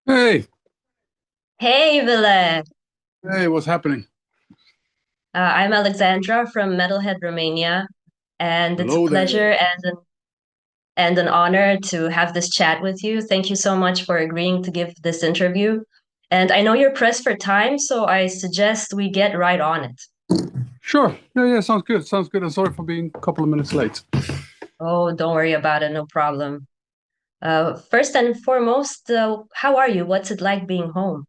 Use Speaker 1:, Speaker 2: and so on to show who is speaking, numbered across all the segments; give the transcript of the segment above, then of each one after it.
Speaker 1: Hey,
Speaker 2: Hey, Ville.
Speaker 1: hey, what's happening?
Speaker 2: I'm Alexandra from Metalhead, Romania, and it's a
Speaker 1: Hello there.
Speaker 2: pleasure and an honor to have this chat with you. Thank you so much for agreeing to give this interview. And I know you're pressed for time, so I suggest we get right on it.
Speaker 1: Sure. Yeah, sounds good. Sounds good. I'm sorry for being a couple of minutes late.
Speaker 2: Oh, don't worry about it, no problem. First and foremost, how are you? What's it like being home?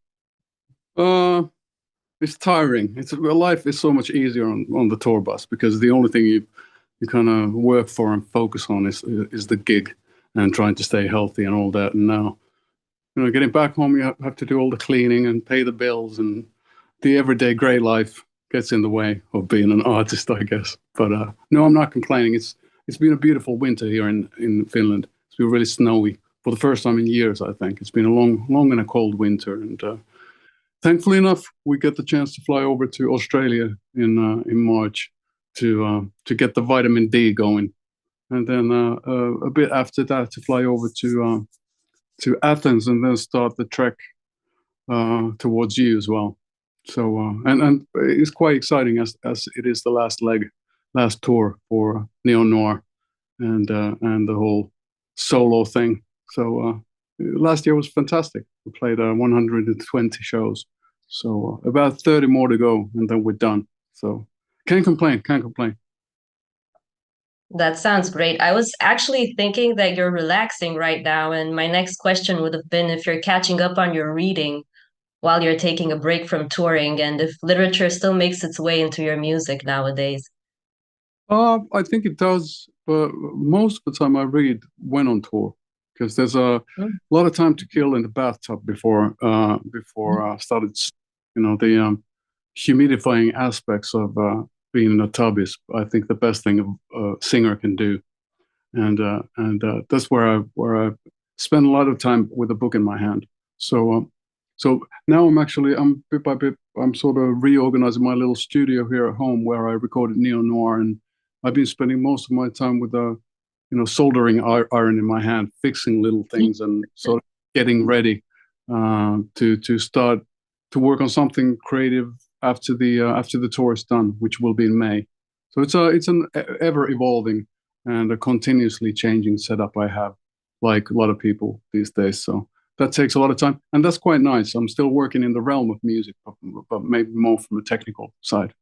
Speaker 1: Uh, it's tiring. Life is so much easier on the tour bus because the only thing you kind of work for and focus on is the gig and trying to stay healthy and all that. And now, getting back home, you have to do all the cleaning and pay the bills, and the everyday gray life gets in the way of being an artist, I guess. But no, I'm not complaining. It's been a beautiful winter here in Finland. It's been really snowy for the first time in years, I think. It's been a long and a cold winter, and thankfully enough, we get the chance to fly over to Australia in March to get the vitamin D going, and then a bit after that to fly over to Athens and then start the trek towards you as well. So and it's quite exciting as it is the last tour for Neo Noir and the whole solo thing. So last year was fantastic. We played 120 shows, so about 30 more to go, and then we're done. So can't complain, can't complain.
Speaker 2: That sounds great. I was actually thinking that you're relaxing right now, and my next question would have been if you're catching up on your reading while you're taking a break from touring and if literature still makes its way into your music nowadays.
Speaker 1: I think it does, but most of the time I read when on tour because there's a
Speaker 2: Mm.
Speaker 1: lot of time to kill in the bathtub before I started. The humidifying aspects of being in a tub is, I think, the best thing a singer can do, and that's where I spend a lot of time with a book in my hand. So now I'm bit by bit I'm sort of reorganizing my little studio here at home where I recorded Neo Noir, and I've been spending most of my time with a soldering iron in my hand, fixing little things and sort of getting ready to start to work on something creative after the tour is done, which will be in May. So it's an ever evolving and a continuously changing setup I have, like a lot of people these days. So that takes a lot of time, and that's quite nice. I'm still working in the realm of music, but maybe more from a technical side.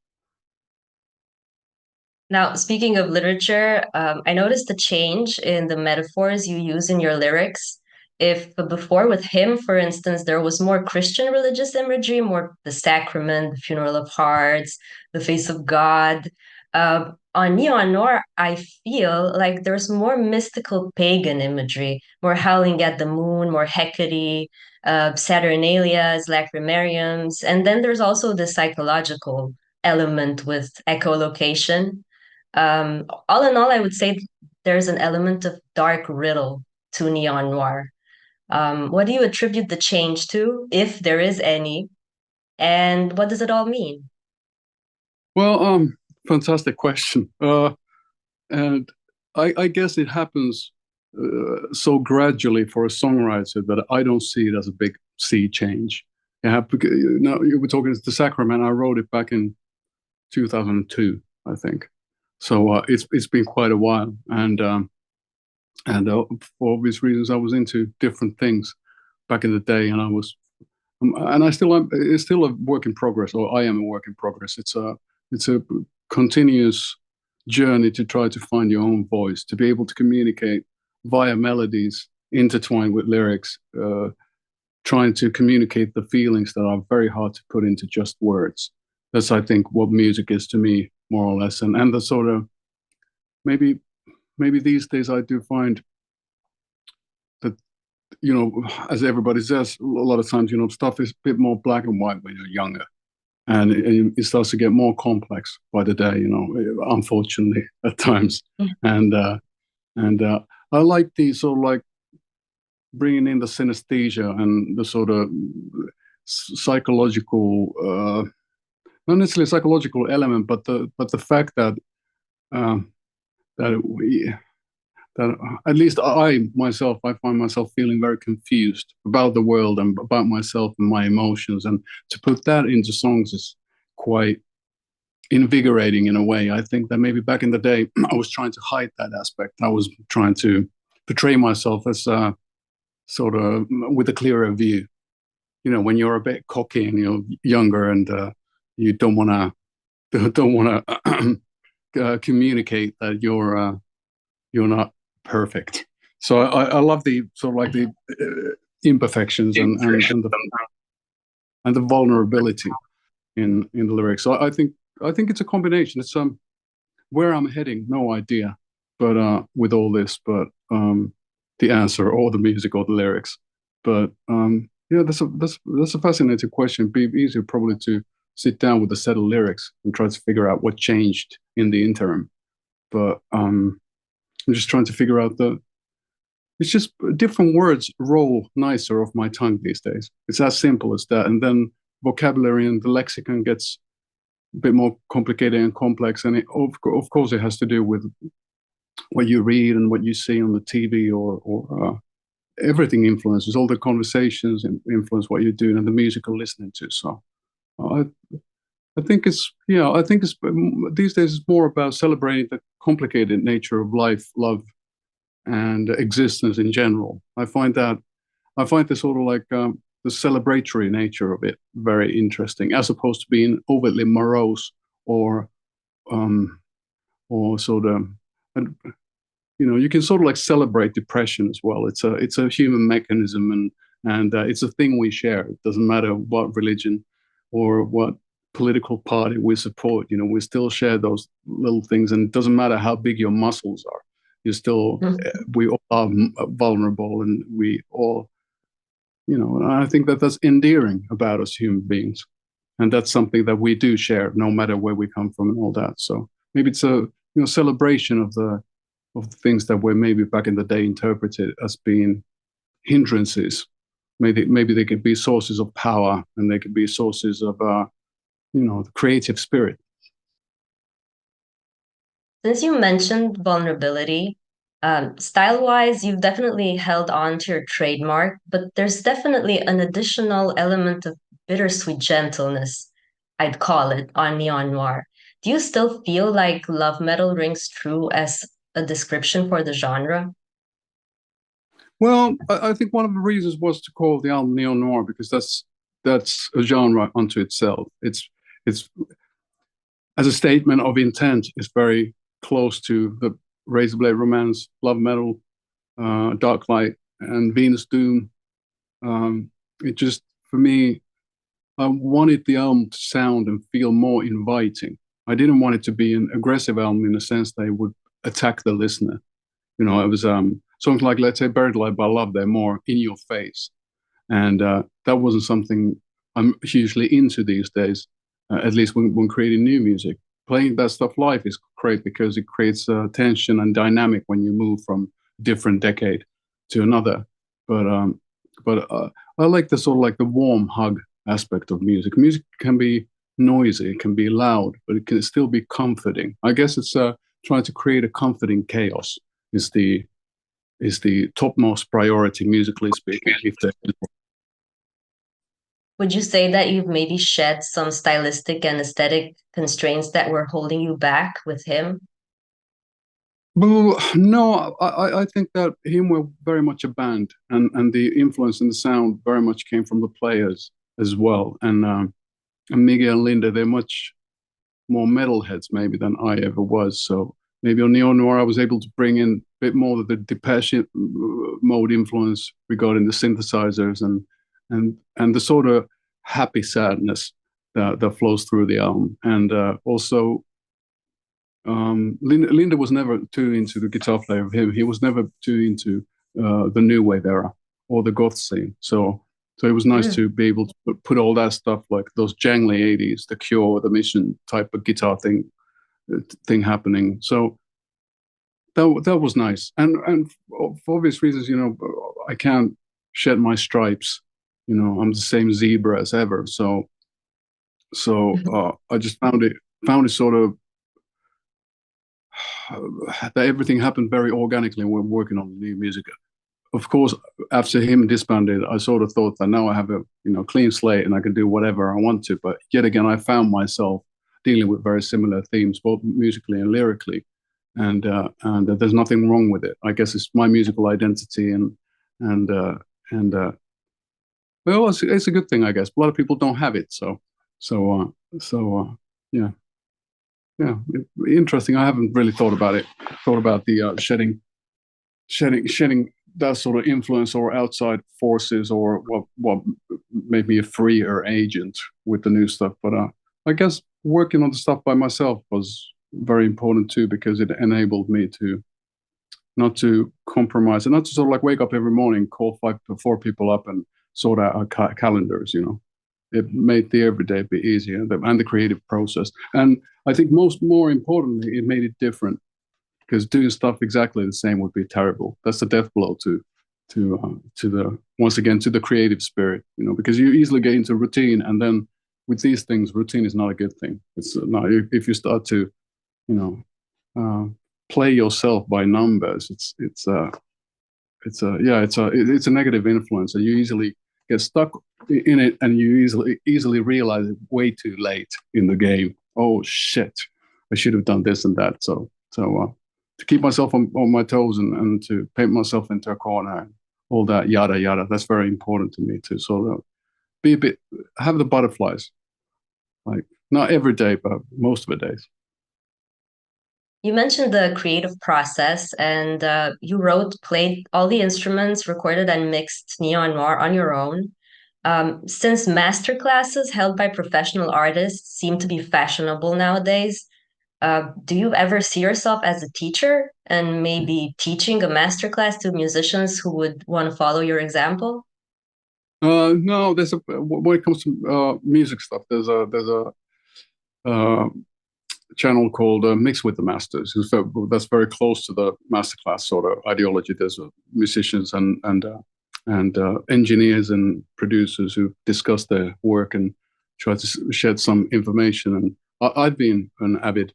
Speaker 2: Now, speaking of literature, I noticed a change in the metaphors you use in your lyrics. If before with him, for instance, there was more Christian religious imagery, more the sacrament, the funeral of hearts, the face of God. On Neon Noir, I feel like there's more mystical pagan imagery, more howling at the moon, more Hecate, Saturnalias, Lacrimariums, and then there's also the psychological element with echolocation. All in all, I would say there's an element of dark riddle to Neon Noir. What do you attribute the change to, if there is any, and what does it all mean?
Speaker 1: Well, fantastic question. And I guess it happens so gradually for a songwriter that I don't see it as a big sea change. Yeah, because, you were talking the Sacrament. I wrote it back in 2002, I think. So it's been quite a while, and for obvious reasons, I was into different things back in the day, and and I still am. It's still a work in progress, or I am a work in progress. It's a continuous journey to try to find your own voice, to be able to communicate via melodies intertwined with lyrics, trying to communicate the feelings that are very hard to put into just words. That's, I think, what music is to me, more or less, and the sort of maybe maybe these days I do find that as everybody says, a lot of times stuff is a bit more black and white when you're younger, and it starts to get more complex by the day. Unfortunately, at times, and uh, and I like the sort of like bringing in the synesthesia and the sort of psychological, not necessarily psychological element, but the fact that um, that we that at least I myself, I find myself feeling very confused about the world and about myself and my emotions. And to put that into songs is quite invigorating in a way. I think that maybe back in the day, I was trying to hide that aspect. I was trying to portray myself as sort of with a clearer view. You know, when you're a bit cocky and you're younger and you don't want to communicate that you're not perfect. So I love the sort of like the imperfections and the vulnerability in the lyrics. So I think it's a combination. It's where I'm heading, no idea, but with all this, but the answer or the music or the lyrics. But yeah, that's a fascinating question. It'd be easier probably to sit down with a set of lyrics and try to figure out what changed in the interim. But I'm just trying to figure out the. It's just different words roll nicer off my tongue these days. It's as simple as that. And then vocabulary and the lexicon gets a bit more complicated and complex. And of course, it has to do with what you read and what you see on the TV or everything influences. All the conversations influence what you're doing and the music you're listening to. So I, I think it's, yeah, I think it's these days it's more about celebrating the complicated nature of life, love, and existence in general. I find the sort of like the celebratory nature of it very interesting, as opposed to being overtly morose or um, or sort of, and you know, you can sort of like celebrate depression as well. It's a human mechanism, and it's a thing we share. It doesn't matter what religion or what political party we support. You know, we still share those little things, and it doesn't matter how big your muscles are. You still, we all are vulnerable, and we all, you know. And I think that that's endearing about us human beings, and that's something that we do share, no matter where we come from and all that. So maybe it's a, you know, celebration of the things that were maybe back in the day interpreted as being hindrances. Maybe they could be sources of power, and they could be sources of you know, the creative spirit.
Speaker 2: Since you mentioned vulnerability, style-wise, you've definitely held on to your trademark, but there's definitely an additional element of bittersweet gentleness, I'd call it, on Neon Noir. Do you still feel like love metal rings true as a description for the genre?
Speaker 1: Well, I think one of the reasons was to call the album neo noir because that's a genre unto itself. It's as a statement of intent. It's very close to the Razorblade Romance, Love Metal, Dark Light, and Venus Doom. It just, for me, I wanted the album to sound and feel more inviting. I didn't want it to be an aggressive album in the sense that it would attack the listener. You know, it was songs like, let's say, Buried Alive by Love, they're more in your face. And that wasn't something I'm hugely into these days, at least when creating new music. Playing that stuff live is great because it creates tension and dynamic when you move from different decade to another. But I like the sort of like the warm hug aspect of music. Music can be noisy, it can be loud, but it can still be comforting. I guess it's trying to create a comforting chaos is the topmost priority musically speaking.
Speaker 2: Would you say that you've maybe shed some stylistic and aesthetic constraints that were holding you back with him?
Speaker 1: Well, no, I think that him were very much a band, and the influence and the sound very much came from the players as well. And Miguel and Linda, they're much more metalheads maybe than I ever was. So maybe on Neo Noir, I was able to bring in a bit more of the Depeche Mode influence regarding the synthesizers and the sort of happy sadness that flows through the album. And also, Linda was never too into the guitar player of him. He was never too into the new wave era or the goth scene. So it was nice to be able to put all that stuff, like those jangly 80s, the Cure, the Mission type of guitar thing happening. So that was nice. And for obvious reasons, you know, I can't shed my stripes. You know, I'm the same zebra as ever. So I just found it sort of that everything happened very organically when we're working on the new music. Of course, after him disbanded, I sort of thought that now I have a clean slate and I can do whatever I want to. But yet again, I found myself dealing with very similar themes, both musically and lyrically, and there's nothing wrong with it. I guess it's my musical identity, and and well, it's a good thing, I guess. A lot of people don't have it, yeah, yeah, interesting. I haven't really thought about it. Thought about the shedding that sort of influence or outside forces, or what made me a freer agent with the new stuff. But I guess working on the stuff by myself was very important too, because it enabled me to not to compromise and not to sort of like wake up every morning, call 5 to 4 people up and sort out our calendars. It made the everyday a bit easier, and the creative process. And I think more importantly, it made it different, because doing stuff exactly the same would be terrible. That's the death blow to the once again to the creative spirit. Because you easily get into routine, and then with these things, routine is not a good thing. It's not if you start to play yourself by numbers. It's a negative influence, and you easily get stuck in it, and you easily realize it way too late in the game. Oh shit, I should have done this and that. So to keep myself on my toes, and to paint myself into a corner, and all that yada yada, that's very important to me, to sort of have the butterflies, like not every day, but most of the days.
Speaker 2: You mentioned the creative process, and you played all the instruments, recorded and mixed Neon Noir on your own. Since master classes held by professional artists seem to be fashionable nowadays, do you ever see yourself as a teacher and maybe teaching a master class to musicians who would want to follow your example?
Speaker 1: No, when it comes to music stuff, there's a channel called Mix with the Masters. That's very close to the masterclass sort of ideology. There's musicians and engineers and producers who discuss their work and try to shed some information. And I've been an avid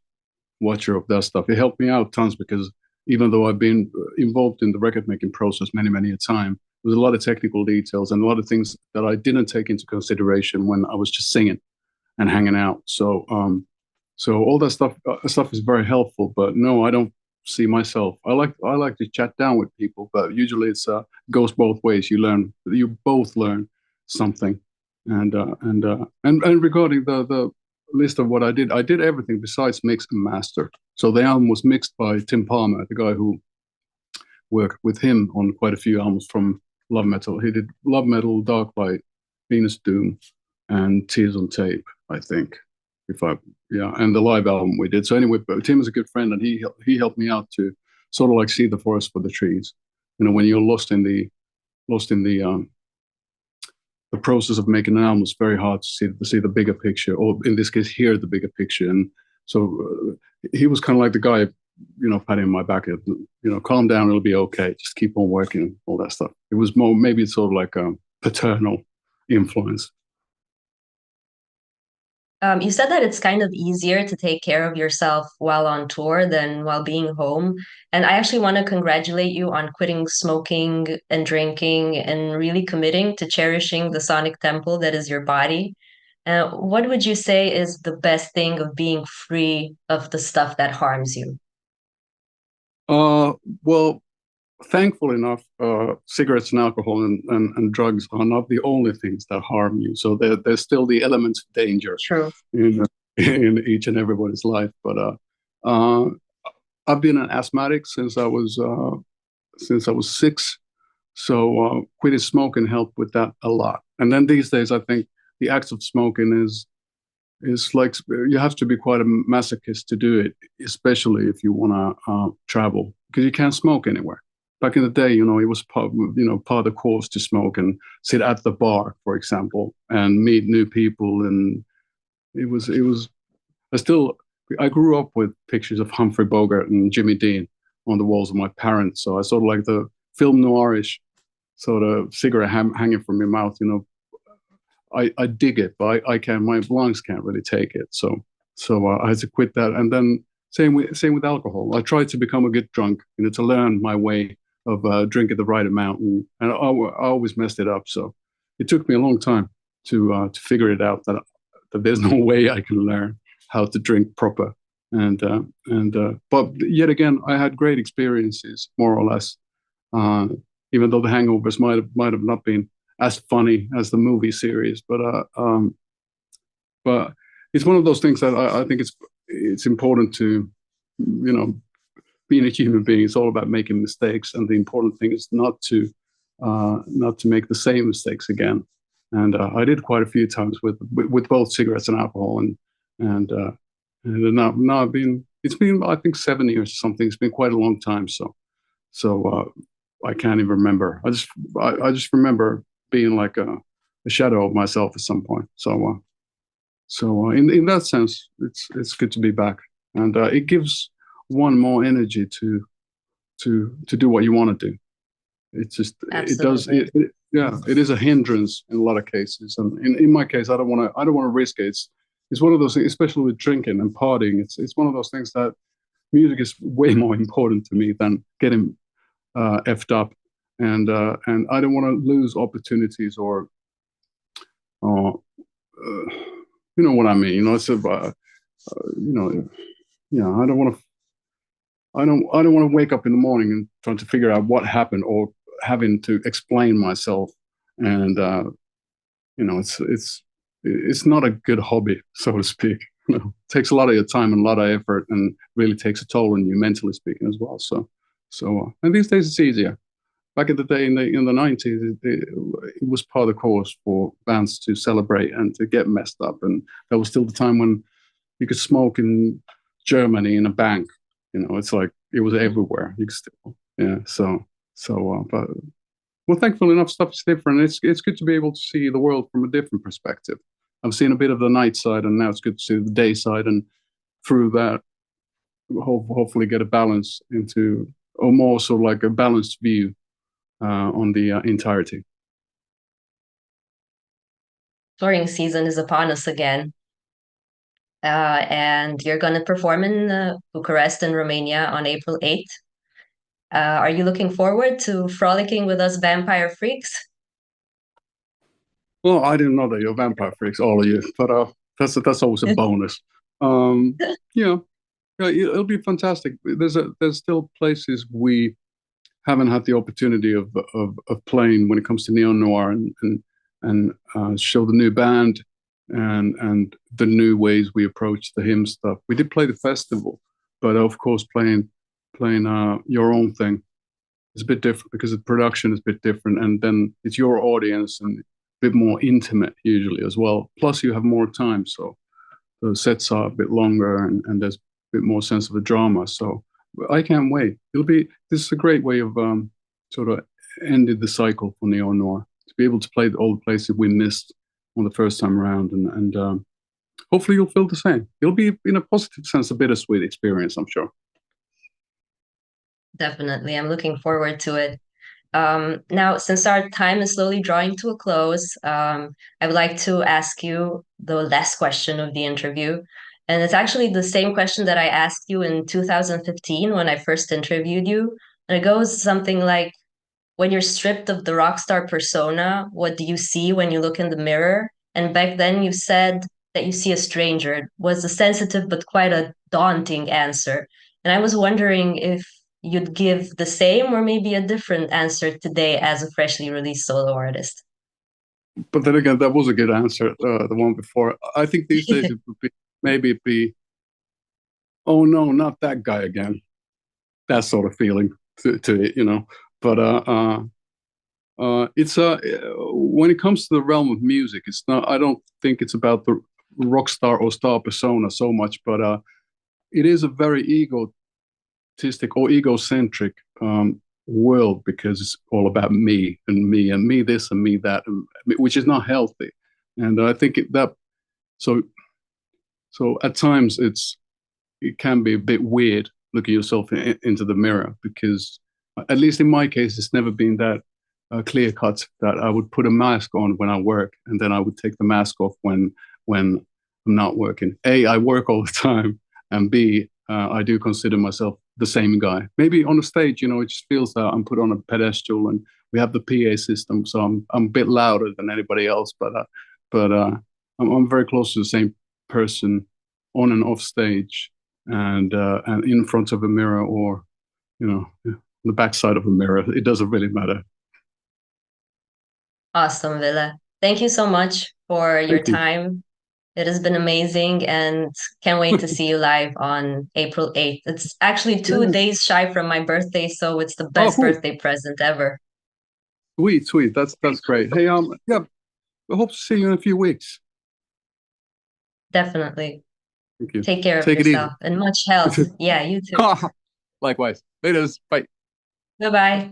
Speaker 1: watcher of that stuff. It helped me out tons, because even though I've been involved in the record making process many a time, there was a lot of technical details and a lot of things that I didn't take into consideration when I was just singing and hanging out. So all that stuff is very helpful. But no, I don't see myself. I like to chat down with people, but usually it's goes both ways. You both learn something. And regarding the list of what I did everything besides mix and master. So the album was mixed by Tim Palmer, the guy who worked with him on quite a few albums from Love Metal. He did Love Metal, Dark Light, Venus Doom, and Tears on Tape, I think. And the live album we did. So anyway, but Tim is a good friend, and he helped me out to sort of like see the forest for the trees. When you're lost in the process of making an album, it's very hard to see the bigger picture, or in this case, hear the bigger picture. And so he was kind of like the guy, patting my back, calm down, it'll be okay, just keep on working, all that stuff. It was more, maybe it's sort of like a paternal influence.
Speaker 2: You said that it's kind of easier to take care of yourself while on tour than while being home. And I actually want to congratulate you on quitting smoking and drinking and really committing to cherishing the sonic temple that is your body. What would you say is the best thing of being free of the stuff that harms you?
Speaker 1: Well, thankful enough, cigarettes and alcohol and drugs are not the only things that harm you. So there's still the elements of danger
Speaker 2: True.
Speaker 1: in each and everybody's life. But I've been an asthmatic since I was 6. So quitting smoking helped with that a lot. And then these days, I think the act of smoking is like, you have to be quite a masochist to do it, especially if you want to travel, because you can't smoke anywhere. Back in the day, it was part of the course to smoke and sit at the bar, for example, and meet new people. And I grew up with pictures of Humphrey Bogart and Jimmy Dean on the walls of my parents. So I sort of like the film noirish sort of cigarette hanging from your mouth. I dig it, but my lungs can't really take it. So I had to quit that. And then same with alcohol. I tried to become a good drunk, to learn my way of drinking the right amount, and I always messed it up. So it took me a long time to figure it out that there's no way I can learn how to drink proper. But yet again, I had great experiences, more or less. Uh, Even though the hangovers might have not been as funny as the movie series, but it's one of those things that I think it's important to, being a human being. It's all about making mistakes, and the important thing is not to make the same mistakes again. And I did quite a few times with both cigarettes and alcohol, and now it's been I think 7 years or something. It's been quite a long time, so I can't even remember. I just remember being like a shadow of myself at some point. So in that sense, it's good to be back, and it gives one more energy to do what you want to do. It's just it does
Speaker 2: Absolutely.
Speaker 1: yeah, it is a hindrance in a lot of cases, and in my case, I don't want to risk it. It's one of those things, especially with drinking and partying. It's one of those things that music is way more important to me than getting effed up, and I don't want to lose opportunities or you know what I mean. It's you know yeah. I don't want to wake up in the morning and trying to figure out what happened, or having to explain myself. And it's not a good hobby, so to speak. It takes a lot of your time and a lot of effort, and really takes a toll on you mentally speaking as well. And these days it's easier. Back in the day, in the 90s, it was part of the course for bands to celebrate and to get messed up, and that was still the time when you could smoke in Germany in a bank. It's like it was everywhere. You could still, yeah. But well, thankfully enough, stuff is different. It's good to be able to see the world from a different perspective. I've seen a bit of the night side, and now it's good to see the day side, and through that, hopefully get a balance into, or more so like a balanced view on the entirety.
Speaker 2: Touring season is upon us again. And you're going to perform in Bucharest in Romania on April 8th. Are you looking forward to frolicking with us vampire freaks?
Speaker 1: Well, I didn't know that you're vampire freaks, all of you, but that's always a bonus. Yeah, yeah, it'll be fantastic. There's still places we haven't had the opportunity of playing when it comes to neo noir, and show the new band, and the new ways we approach the hymn stuff. We did play the festival, but of course playing your own thing is a bit different, because the production is a bit different, and then it's your audience and a bit more intimate usually as well. Plus you have more time, so the sets are a bit longer, and there's a bit more sense of a drama. So I can't wait. This is a great way of sort of ended the cycle for neo noir, to be able to play all the places we missed on the first time around, and hopefully you'll feel the same. It'll be, in a positive sense, a bittersweet experience, I'm sure.
Speaker 2: Definitely. I'm looking forward to it. Now, since our time is slowly drawing to a close, I would like to ask you the last question of the interview. And it's actually the same question that I asked you in 2015 when I first interviewed you. And it goes something like, when you're stripped of the rock star persona, what do you see when you look in the mirror? And back then you said that you see a stranger. It was a sensitive but quite a daunting answer. And I was wondering if you'd give the same or maybe a different answer today as a freshly released solo artist.
Speaker 1: But then again, that was a good answer, the one before. I think these days it would be, maybe it'd be, oh no, not that guy again. That sort of feeling to it. But it's when it comes to the realm of music, it's not. I don't think it's about the rock star or star persona so much, but it is a very egotistic or egocentric world, because it's all about me and me and me this and me that, which is not healthy. And I think that so at times it can be a bit weird looking yourself into the mirror, because at least in my case, it's never been that clear cut that I would put a mask on when I work, and then I would take the mask off when I'm not working. A, I work all the time, and B, I do consider myself the same guy. Maybe on the stage, it just feels that I'm put on a pedestal, and we have the PA system, so I'm a bit louder than anybody else. But I'm very close to the same person on and off stage, and in front of a mirror, or the backside of a mirror. It doesn't really matter.
Speaker 2: Awesome, Ville. Thank you so much for your
Speaker 1: Thank you.
Speaker 2: time. It has been amazing, and can't wait to see you live on April 8th. It's actually 2 days shy from my birthday, so it's the
Speaker 1: Oh,
Speaker 2: best
Speaker 1: cool.
Speaker 2: birthday present ever.
Speaker 1: Sweet. That's great. Hey, yeah, I hope to see you in a few weeks.
Speaker 2: Definitely.
Speaker 1: Thank you.
Speaker 2: Take care of
Speaker 1: Take it easy.
Speaker 2: yourself and much health. Yeah, you too.
Speaker 1: Likewise. Later. Bye.
Speaker 2: Bye-bye.